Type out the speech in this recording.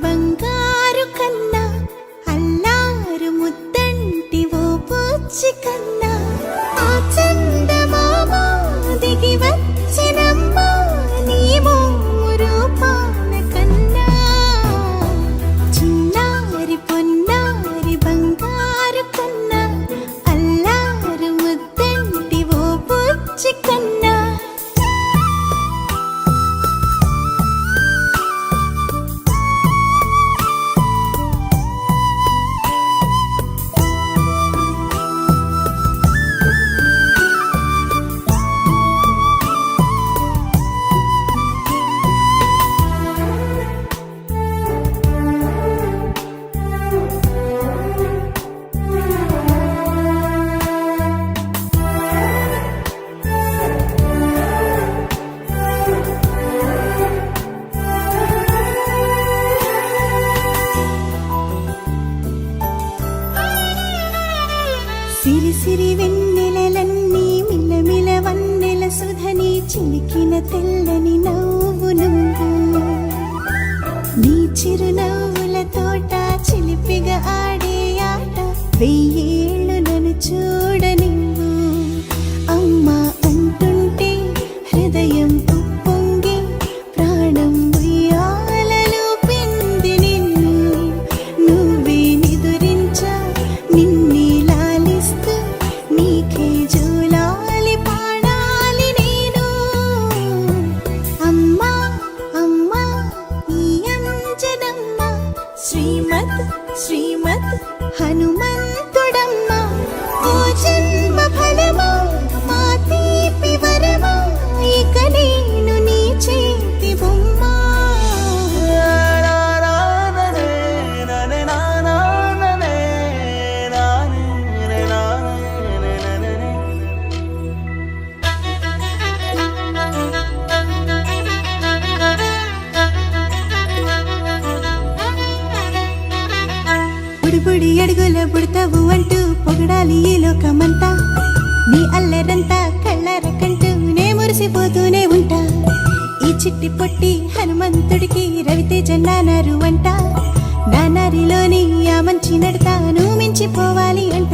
బంగారు కన్నా అల్లారు ముద్దంటి ఓ పూచి కన్నా ఆ చందమామ దిగి వచ్చినమ్మా నీ రూపాల కన్నా చిన్నారి పొన్నారి బంగారు కన్నా అల్లారు ముద్దంటి ఓ పూచి కన్నా సిరి సిరి వెన్నెలలన్నీ మిలమిల వన్నెల సుధని చిలికిన తెల్లని నవ్వు నువ్వు నీ చిరునవ్వుల తోట చిలిపిగా ఆడే ఆట వెయ్యేళ్ళు నన్ను చూడ నువ్వు అమ్మా అంటుంటే హృదయం ఉప్పొంగి ప్రాణం ఉయ్యాలలో పింది నిన్ను నువ్వే నిదురించా నిన్నే నీకే జోలాలి పాడాలి నేను అమ్మా అమ్మా ఈ అంజనమ్మ శ్రీమత్ శ్రీమత్ హనుమంతుడమ్మ ఓ జన్మ ఫలమా మా తీపి వరమా ఇక నేను నీ చేతి బొమ్మ బుడి అడుగుల బుడతావు అంటూ పొగడాలి ఈ లోకమంతా నీ అల్లరంతా కళ్ళారకంటూ నే మురిసిపోతూనే ఉంటా ఈ చిట్టి పొట్టి హనుమంతుడికి రవితేజ నానారు అంట నానారిలోని ఆ మంచి నడతా నువ్వు మించిపోవాలి అంట